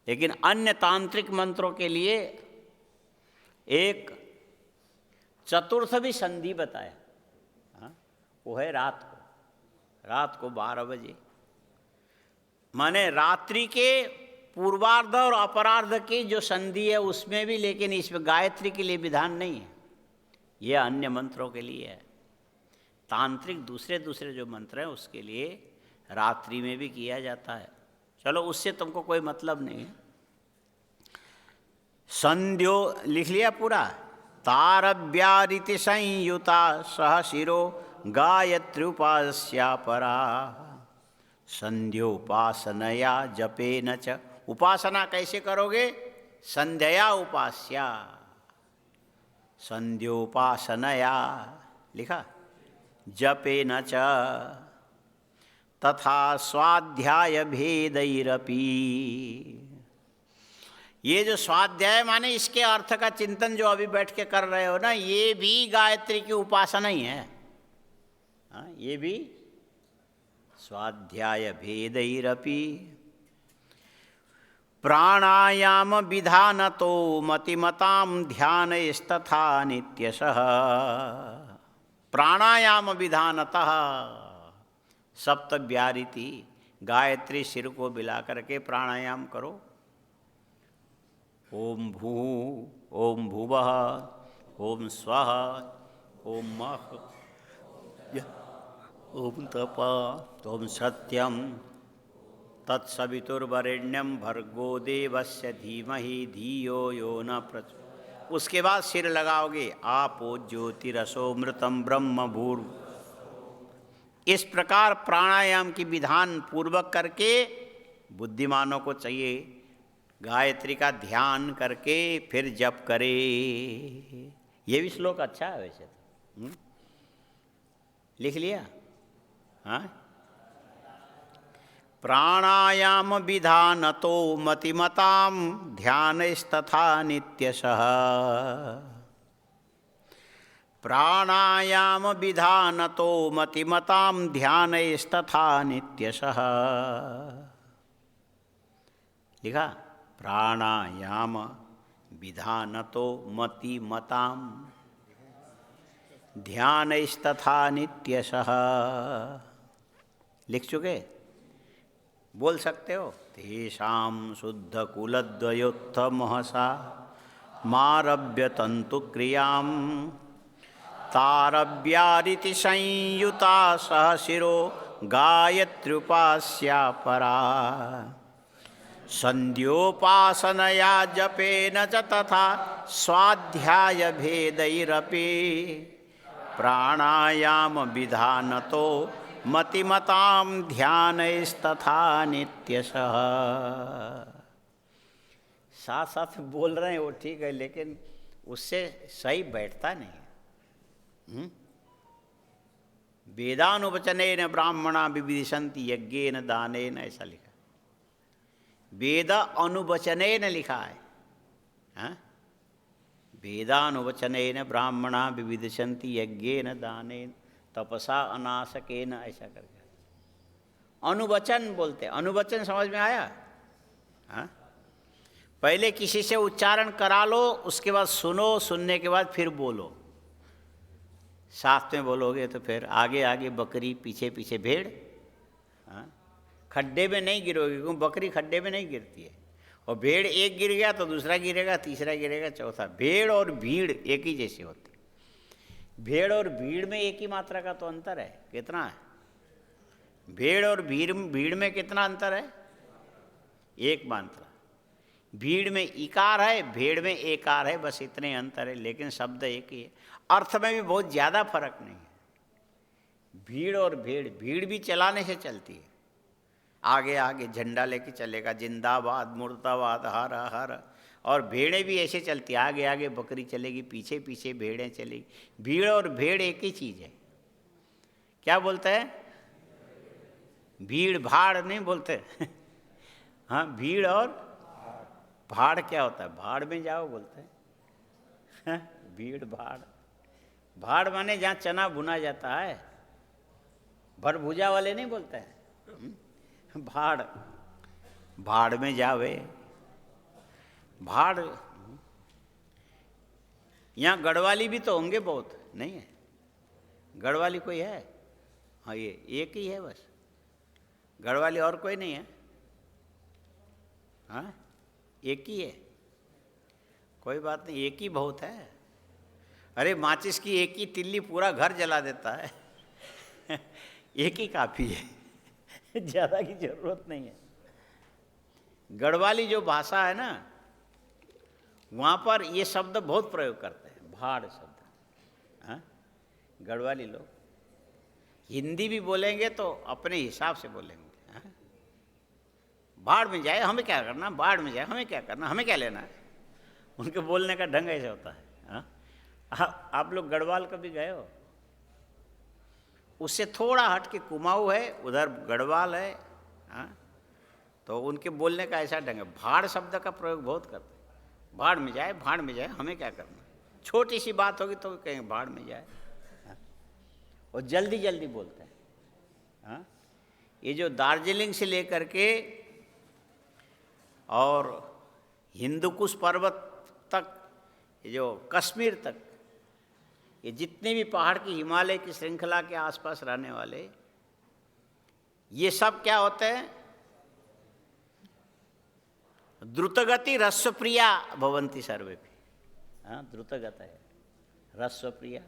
Speaker 1: लेकिन अन्य तांत्रिक मंत्रों के लिए एक चतुर्थ भी संधि बताया। हाँ, वो है रात को 12 बजे, माने रात्रि के पूर्वार्ध और अपरार्ध की जो संधि है उसमें भी, लेकिन इसमें गायत्री के लिए विधान नहीं है, ये अन्य मंत्रों के लिए है। तांत्रिक दूसरे जो मंत्र हैं उसके लिए रात्रि में भी किया जाता है। चलो, उससे तुमको कोई मतलब नहीं है। संध्यो लिख लिया पूरा। तारव्यारिति संयुता सह शिरो गायत्री उपास्या परा, संध्योपासनया जपेन च। उपासना कैसे करोगे? संध्या उपास्या, संध्योपासनया लिखा, जपेन च तथा स्वाध्याय भेदैरपि। ये जो स्वाध्याय माने इसके अर्थ का चिंतन जो अभी बैठ के कर रहे हो ना, ये भी गायत्री की उपासना ही है। हाँ, ये भी स्वाध्याय भेदैरपि। प्राणायाम विधानतो मतिमतां ध्यानस्तथा नित्यशः। प्राणायाम विधानतः सप्तव्यारिति, गायत्री सिर को बिला करके प्राणायाम करो। ओम भू, ओम भुवः, ओम स्वः, ओम मः, ओम तपः, ओम सत्यम, तत्सवितुर्वरेण्यं भर्गो देवस्य धीमहि धियो यो न प्रचोदयात्। उसके बाद सिर लगाओगे। आपो ज्योतिरसोमृतम ब्रह्म भूर्। इस प्रकार प्राणायाम की विधान पूर्वक करके बुद्धिमानों को चाहिए गायत्री का ध्यान करके फिर जप करे। ये भी श्लोक अच्छा है वैसे तो। लिख लिया? हाँ, प्राणायाम विधानतो मतिमतां ध्यानस्तथा नित्यशः। प्राणायाम विधानतो मतिमतां ध्यानस्तथा नित्यशः। लिखा? प्राणायाम विधानतो मतिमतां ध्यानस्तथा नित्यशः। लिख चुके? बोल सकते हो? तेषां शुद्ध कुलद्वयोत्थ महसा मारभ्य तंतु क्रियां तारव्यारिति संयुता सह शिरो गायत्र्युपास्या परा, संध्योपासनया जपेन च तथा स्वाध्याय भेदैरपि। प्राणायाम विधानतो मतिमतां ध्यानस्तथा नित्यशः। साथ साथ बोल रहे हैं वो ठीक है, लेकिन उससे सही बैठता नहीं। वेदानुवचनेन ब्राह्मणा विविदिशन्ति यज्ञेन दानेन, ऐसा लिखा। वेद अनुवचनेन लिखा है। हाँ? वेदानुवचनेन ब्राह्मणा विविदिशन्ति यज्ञेन दानेन तपसा अनासकेन, ऐसा करके अनुवचन बोलते। अनुवचन समझ में आया? हाँ? पहले किसी से उच्चारण करा लो, उसके बाद सुनो, सुनने के बाद फिर बोलो। साथ में बोलोगे तो फिर आगे आगे बकरी, पीछे पीछे भेड़। हाँ? खड्डे में नहीं गिरोगे, क्योंकि बकरी खड्डे में नहीं गिरती है। और भेड़ एक गिर गया तो दूसरा गिरेगा, तीसरा गिरेगा, चौथा। भेड़ और भीड़ एक ही जैसे होते। भेड़ और भीड़ में एक ही मात्रा का तो अंतर है। कितना है? भेड़ और भीड़ में कितना अंतर है? एक मात्रा। भीड़ में इकार है, भेड़ में एकार है, बस इतने अंतर है, लेकिन शब्द एक ही है। अर्थ में भी बहुत ज़्यादा फर्क नहीं है। भीड़ और भेड़, भीड़ भी चलाने से चलती है, आगे आगे झंडा लेके चलेगा, जिंदाबाद मुर्दाबाद हर हर, और भेड़ें भी ऐसे चलती, आगे आगे बकरी चलेगी, पीछे पीछे भेड़ें चलेगी। भीड़ और भेड़ एक ही चीज़ है। क्या बोलते हैं? भीड़ भाड़ नहीं बोलते हाँ, भीड़ और भाड़ क्या होता है? भाड़ में जाओ बोलते हैं भीड़ भाड़, भाड़ माने जहाँ चना भुना जाता है, भर भुजा वाले नहीं बोलते हैं। भाड़, भाड़ में जावे, भाड़। यहाँ गढ़वाली भी तो होंगे बहुत, नहीं है? गढ़वाली कोई है? हाँ, ये एक ही है बस, गढ़वाली और कोई नहीं है? हाँ, एक ही है, कोई बात नहीं, एक ही बहुत है। अरे माचिस की एक ही तिल्ली पूरा घर जला देता है एक ही काफ़ी है ज़्यादा की जरूरत नहीं है। गढ़वाली जो भाषा है ना, वहाँ पर ये शब्द बहुत प्रयोग करते हैं, भाड़ शब्द। हाँ, गढ़वाली लोग हिंदी भी बोलेंगे तो अपने हिसाब से बोलेंगे। हाँ? भाड़ में जाए, हमें क्या करना, बाढ़ में जाए, हमें क्या करना, हमें क्या लेना है। उनके बोलने का ढंग ऐसे होता है। हाँ? आप लोग गढ़वाल कभी गए हो? उससे थोड़ा हट के कुमाऊँ है, उधर गढ़वाल है। हाँ? तो उनके बोलने का ऐसा ढंग है, भाड़ शब्द का प्रयोग बहुत करते हैं। भाड़ में जाए, भाड़ में जाए, हमें क्या करना। छोटी सी बात होगी तो कहेंगे भाड़ में जाए। हाँ? और जल्दी जल्दी बोलते हैं। हाँ? ये जो दार्जिलिंग से लेकर के और हिंदुकुश पर्वत तक, ये जो कश्मीर तक, ये जितने भी पहाड़ की हिमालय की श्रृंखला के आसपास रहने वाले, ये सब क्या होते हैं? द्रुतगति रस्वप्रिया भवन्ति सर्वे भी। हाँ, द्रुतगत है, रस्वप्रिया।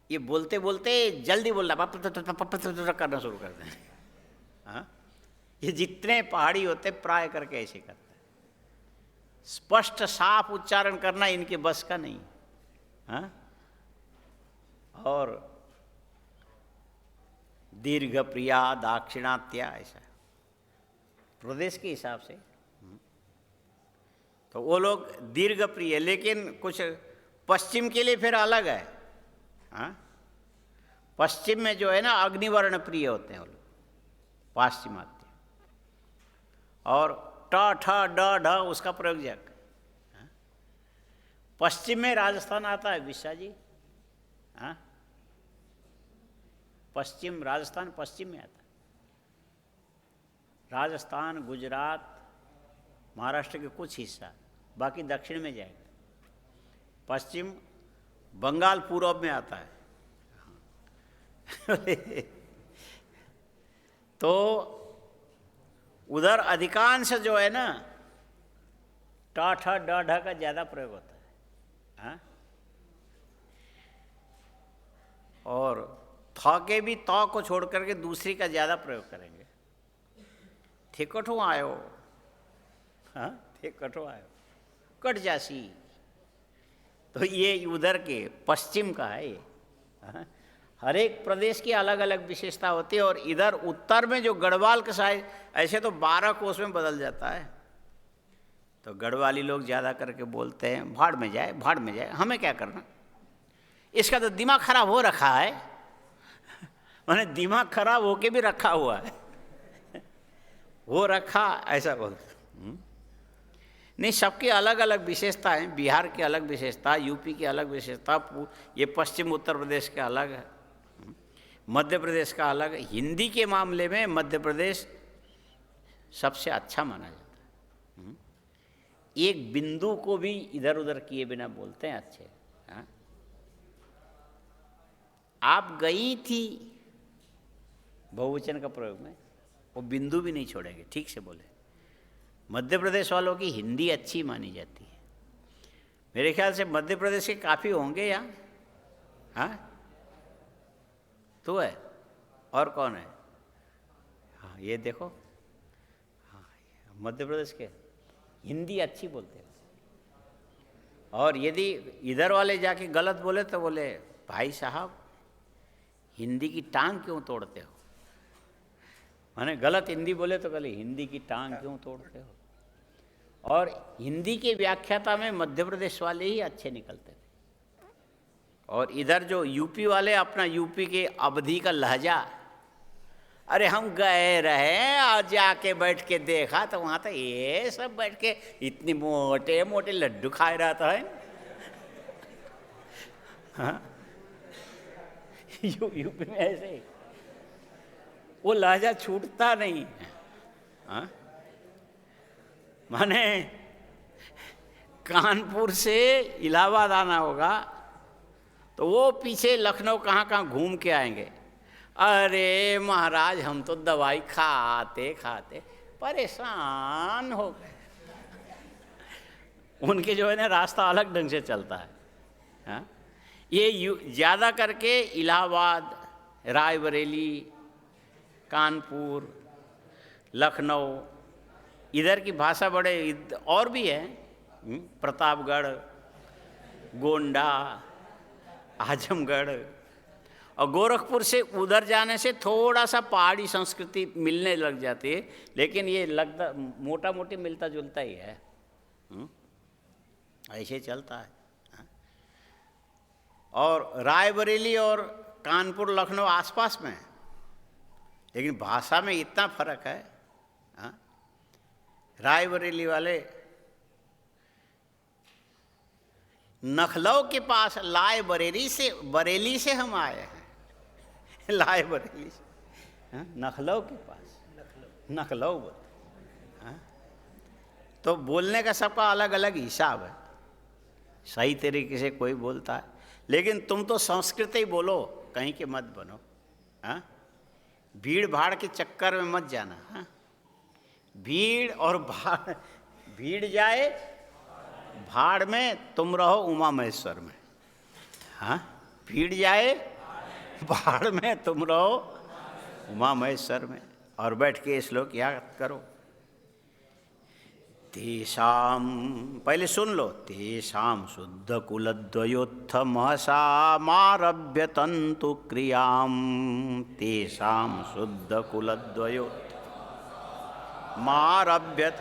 Speaker 1: ये बोलते बोलते जल्दी बोलना करना शुरू करते हैं। हाँ, ये जितने पहाड़ी होते प्राय करके ऐसे करते हैं। स्पष्ट साफ उच्चारण करना इनके बस का नहीं। हाँ? और दीर्घ प्रिया दाक्षिणात्या, ऐसा प्रदेश के हिसाब से। तो वो लोग दीर्घ प्रिय, लेकिन कुछ पश्चिम के लिए फिर अलग है। हाँ? पश्चिम में जो है ना, अग्निवर्ण प्रिय होते हैं वो लोग, पाश्चिमात्य। और ट ठ ड ढ उसका प्रयोग जग। पश्चिम में राजस्थान आता है विशा जी। हाँ, पश्चिम राजस्थान पश्चिम में आता है। राजस्थान, गुजरात, महाराष्ट्र के कुछ हिस्सा, बाकी दक्षिण में जाएगा। पश्चिम बंगाल पूर्व में आता है तो उधर अधिकांश जो है ना, ट ठ ड ढ का ज़्यादा प्रयोग होता है। हाँ? और थ के भी त को छोड़ करके दूसरी का ज़्यादा प्रयोग करेंगे। थे कठो आयो, हाँ, थे कठो आयो, कट जासी। तो ये उधर के पश्चिम का है ये। हाँ? हर एक प्रदेश की अलग अलग विशेषता होती है। और इधर उत्तर में जो गढ़वाल का साइज, ऐसे तो 12 कोस में बदल जाता है। तो गढ़वाली लोग ज़्यादा करके बोलते हैं भाड़ में जाए, भाड़ में जाए, हमें क्या करना। इसका तो दिमाग खराब हो रखा है मैंने दिमाग खराब होके भी रखा हुआ है हो रखा, ऐसा बोलते। नहीं, सबकी अलग अलग विशेषता है। बिहार की अलग विशेषता, यूपी की अलग विशेषता, ये पश्चिम उत्तर प्रदेश के अलग है, मध्य प्रदेश का अलग है। हिंदी के मामले में मध्य प्रदेश सबसे अच्छा माना जाता है। एक बिंदु को भी इधर उधर किए बिना बोलते हैं अच्छे। हाँ? आप गई थी बहुवचन का प्रयोग में, वो बिंदु भी नहीं छोड़ेंगे, ठीक से बोले। मध्य प्रदेश वालों की हिंदी अच्छी मानी जाती है। मेरे ख्याल से मध्य प्रदेश के काफ़ी होंगे यहाँ। हाँ, तो है, और कौन है? हाँ, ये देखो, हाँ, मध्य प्रदेश के हिंदी अच्छी बोलते हैं। और यदि इधर वाले जाके गलत बोले तो बोले भाई साहब हिंदी की टांग क्यों तोड़ते हो? मैंने गलत हिंदी बोले तो गले हिंदी की टांग क्यों तोड़ते हो? और हिंदी के व्याख्याता में मध्य प्रदेश वाले ही अच्छे निकलते थे, और इधर जो यूपी वाले अपना यूपी के अवधी का लहजा, अरे हम गए रहे और जाके बैठ के देखा तो वहाँ तो ये सब बैठ के इतनी मोटे मोटे लड्डू खाए रहता है। हाँ यूपी में ऐसे ही वो लहजा छूटता नहीं है। हाँ माने कानपुर से इलाहाबाद आना होगा तो वो पीछे लखनऊ कहाँ कहाँ घूम के आएंगे। अरे महाराज हम तो दवाई खाते खाते परेशान हो गए। उनके जो है ना रास्ता अलग ढंग से चलता है। हाँ ये ज़्यादा करके इलाहाबाद, रायबरेली, कानपुर, लखनऊ, इधर की भाषा बड़े और भी है, प्रतापगढ़, गोंडा, आजमगढ़, और गोरखपुर से उधर जाने से थोड़ा सा पहाड़ी संस्कृति मिलने लग जाती है, लेकिन ये लगता मोटा मोटी मिलता जुलता ही है। ऐसे चलता है। और रायबरेली और कानपुर, लखनऊ आसपास में है, लेकिन भाषा में इतना फर्क है। रायबरेली वाले नखलऊ के पास बरेली से हम आए हैं। लाए बरेली से, नखलऊ के पास, नखलऊ बोलते। तो बोलने का सबका अलग अलग हिसाब है, सही तरीके से कोई बोलता है, लेकिन तुम तो संस्कृत ही बोलो, कहीं के मत बनो। हाँ भीड़ भाड़ के चक्कर में मत जाना। हाँ भीड़ और भाड़, भीड़ जाए भाड़ में, तुम रहो उमा महेश्वर में। हाँ भीड़ जाए भाड़ में, तुम रहो उमा महेश्वर में। और बैठ के श्लोक याद करो। तेषाम, पहले सुन लो, तेषाम शुद्ध कुलद्वयोत्थ महसामारभ्य तंतु क्रियाम। तेषाम शुद्ध कुलद्वयोत्थ मारभ्यत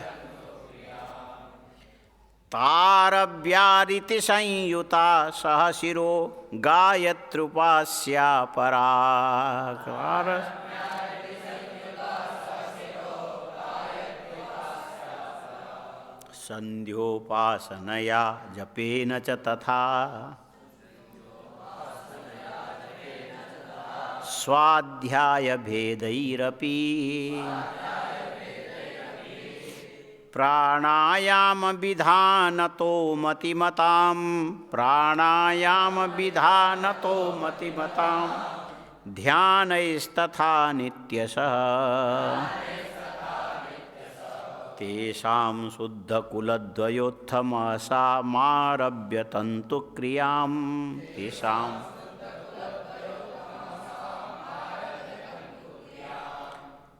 Speaker 1: तारव्यारिति संयुता सहशिरो गायत्रुपास्या पराकार। संध्योपासनया जपेन च तथा स्वाध्याय भेदैरपि प्राणायाम विधानतो मतिमतां। प्राणायाम विधानतो मतिमतां ध्यानैस्तथा नित्यशः। तेषां शुद्धकुलद्वयोत्थ महसामारभ्य तन्तु क्रियां। तेषां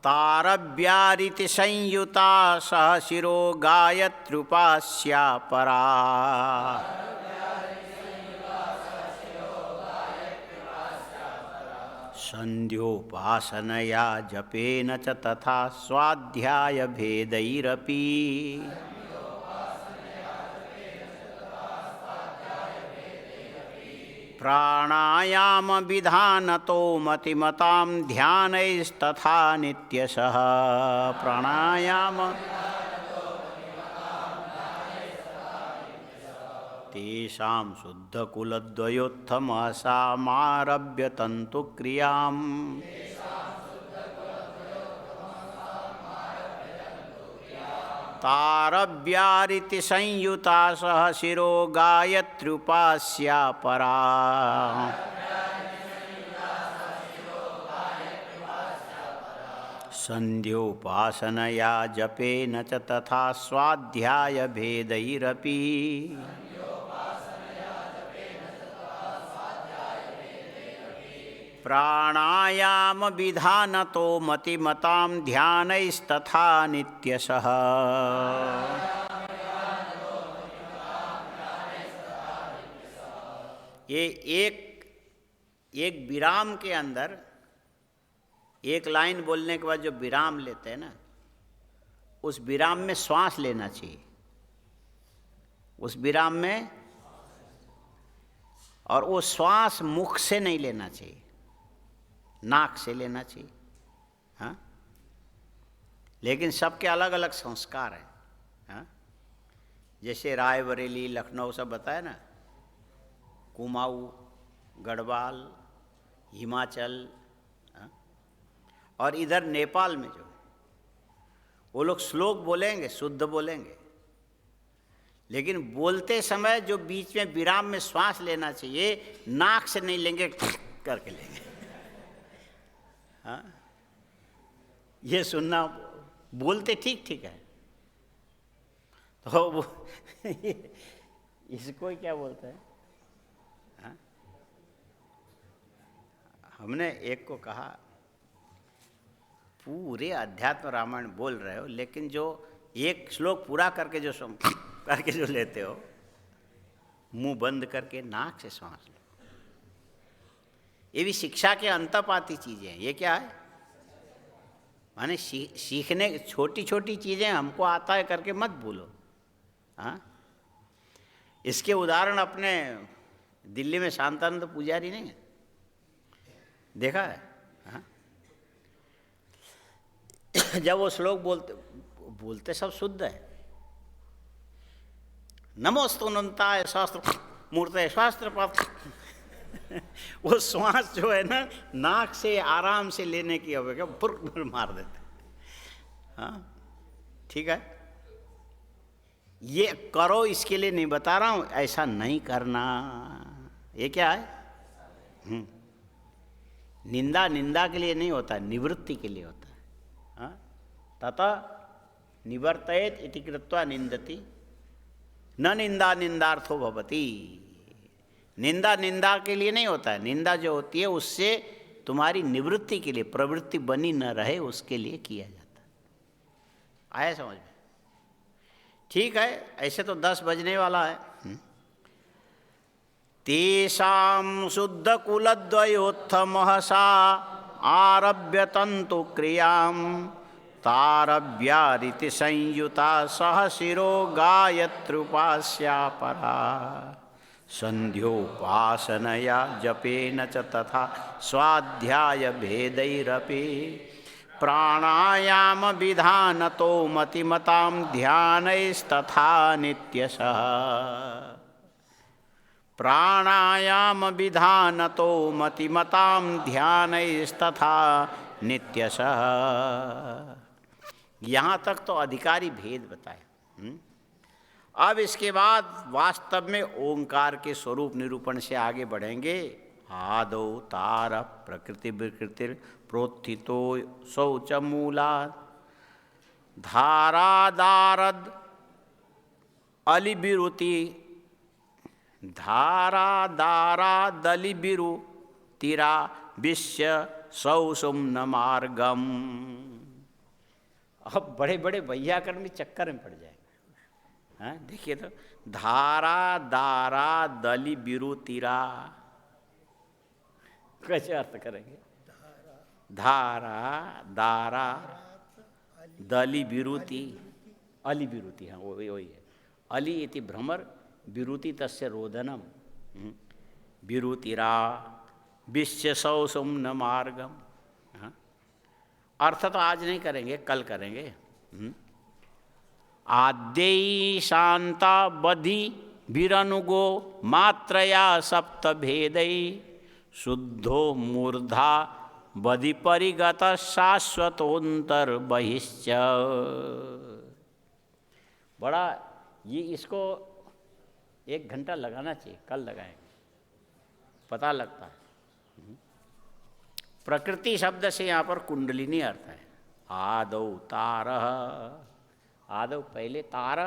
Speaker 1: तारव्यारिति संयुता सहशिरो गायत्रुपास्या परा। संध्योपासनया जपेन च तथा स्वाध्याय भेदैरपि प्राणायाम विधानतो मतिमतां ध्यानैस्तथा नित्यशः। प्राणायाम तेषां शुद्धकुलद्वयोत्थ महसामारभ्य तन्तु क्रियां। तारव्यारिति संयुता सहशिरो गायत्रुपास्या परा। संध्योपासनया जपेन च तथा स्वाध्याय भेदैरपि प्राणायाम विधानतो मतिमतां ध्यानैस्तथा नित्यशः। ये एक एक विराम के अंदर एक लाइन बोलने के बाद जो विराम लेते हैं ना, उस विराम में श्वास लेना चाहिए, उस विराम में, और वो श्वास मुख से नहीं लेना चाहिए, नाक से लेना चाहिए। हाँ, लेकिन सबके अलग अलग संस्कार हैं। हाँ, जैसे रायबरेली, लखनऊ सब बताया ना, कुमाऊं, गढ़वाल, हिमाचल, और इधर नेपाल में जो वो लोग श्लोक बोलेंगे, शुद्ध बोलेंगे, लेकिन बोलते समय जो बीच में विराम में श्वास लेना चाहिए, नाक से नहीं लेंगे, करके लेंगे। हाँ, ये सुनना, बोलते ठीक ठीक है, तो वो इसको क्या बोलते हैं? हाँ? हमने एक को कहा, पूरे अध्यात्म रामायण बोल रहे हो, लेकिन जो एक श्लोक पूरा करके जो लेते हो, मुंह बंद करके नाक से सांस लो, ये भी शिक्षा के अंतपाती चीजें हैं। ये क्या है? माने सीखने, छोटी छोटी चीजें हमको आता है करके मत भूलो। हाँ, इसके उदाहरण अपने दिल्ली में शांतानंद पुजारी नहीं है, देखा है? हाँ? जब वो श्लोक बोलते सब शुद्ध है, नमोस्तु अनंताय शास्त्र मूर्ते शास्त्र पाप, वो श्वास जो है ना, नाक से आराम से लेने की अपेक्षा पुर मार देते। हाँ, ठीक है, ये करो, इसके लिए नहीं बता रहा हूं, ऐसा नहीं करना। ये क्या है? निंदा निंदा के लिए नहीं होता, निवृत्ति के लिए होता है। हाँ, तथा निवर्तयेत इति कृत्वा निंदति न निंदा निंदार्थो भवति। निंदा निंदा के लिए नहीं होता है, निंदा जो होती है उससे तुम्हारी निवृत्ति के लिए, प्रवृत्ति बनी न रहे उसके लिए किया जाता है। आया समझ में? ठीक है, ऐसे तो 10 बजने वाला है। तेषां शुद्ध कुलद्वयोत्थ महसा आरभ्य तंतु क्रियां तारभ्यारिति संयुता सह शिरो गायत्र्युपास्या परा संध्योपासनया जपेन च तथा स्वाध्याय भेदैरपि प्राणायाम विधानतो मतिमतां ध्यानैस्तथा नित्यशः प्राणायाम विधानतो मतिमतां ध्यानैस्तथा नित्यशः। यहाँ तक तो अधिकारी भेद बताए। अब इसके बाद वास्तव में ओंकार के स्वरूप निरूपण से आगे बढ़ेंगे। आदौ तार प्रकृति विकृति प्रोत्थितो शौच मूला धारादारद अलिबिरुति धारादारा दलिबिरु तिरा विश्य सौसुम न मार्गम। अब बड़े बड़े वैयाकरण चक्कर में पड़ जाएंगे। हाँ, देखिए तो, धारा दारा दली बिरु तिरा, कैसे अर्थ करेंगे? धारा दारा दली बिरुति, अली बिरुति, हाँ वही है। अली इति भ्रमर, बिरुति तस्य रोदनम, बिरुतिरा विश्य सौसुम न मार्गम। हाँ, अर्थ तो आज नहीं करेंगे, कल करेंगे। आद्यई शांता बधि विरनुगो मात्रया सप्त भेदई शुद्धो मूर्धा बधि परिगत शाश्वतोन्तर बहिश्च। बड़ा ये, इसको 1 घंटा लगाना चाहिए, कल लगाएंगे, पता लगता है। प्रकृति शब्द से यहाँ पर कुंडलिनी अर्थ है। आदौ तारः, आदौ पहले तार,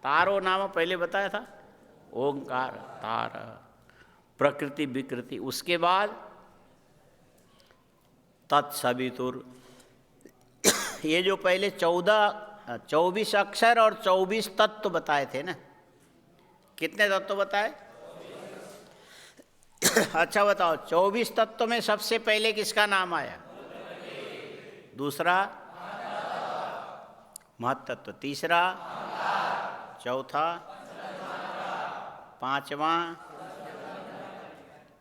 Speaker 1: तारो नाम पहले बताया था, ओंकार तार, प्रकृति विकृति, उसके बाद तत्सवितुर। ये जो पहले 24 अक्षर और 24 तत्व बताए थे ना, कितने तत्व बताए? अच्छा बताओ, 24 तत्व में सबसे पहले किसका नाम आया? दूसरा महत्तत्व, तीसरा, चौथा, पांचवा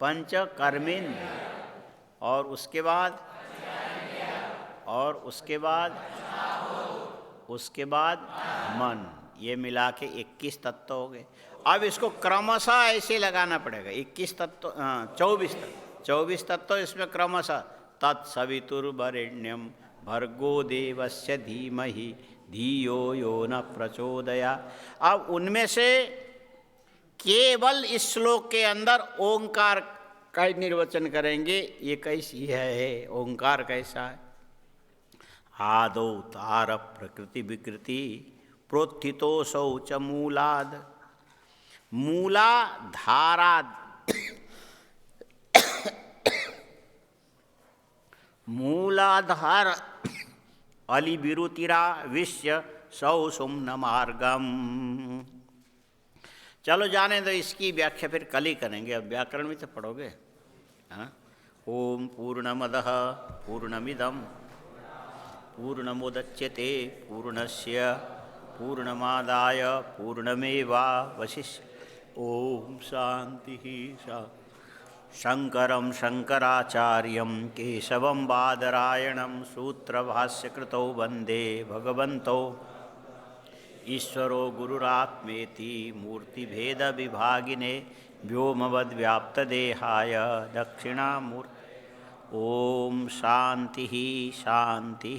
Speaker 1: पंच कर्मेंद्रिय, और उसके बाद मन। ये मिला के 21 तत्व हो गए। अब इसको क्रमशः ऐसे लगाना पड़ेगा। 21 तत्व, 24 तत्व इसमें क्रमशः तत्सवितुर्वरेण्यम भर्गो देवस्य धीमहि धियो यो न प्रचोदयात्। अब उनमें से केवल इस श्लोक के अंदर ओंकार का निर्वचन करेंगे। ये कैसी है? ओंकार कैसा है? आदौ तार प्रकृति विकृति प्रोत्थितोऽसौ च मूलाद। मूला धारा, मूलाधार अलिविरुतिरा विश्य सौ सुम्न मार्गम। चलो जाने दो, इसकी व्याख्या फिर कल ही करेंगे। अब व्याकरण में तो पढ़ोगे, है ना? ओम पूर्णमदः पूर्णमिदं पूर्णमुदच्यते पूर्णस्य पूर्णमादाय पूर्णमेवावशिष्यते। ओम शांति शांति। शंकरं शंकराचार्यं केशवं बादरायणं सूत्रभाष्यकृतौ वन्दे भगवन्तौ ईश्वरो गुरुरात्मेति मूर्तिभेदविभागिने व्योमवद्व्याप्तदेहाय दक्षिणामूर्ति। ओम शांति शांति।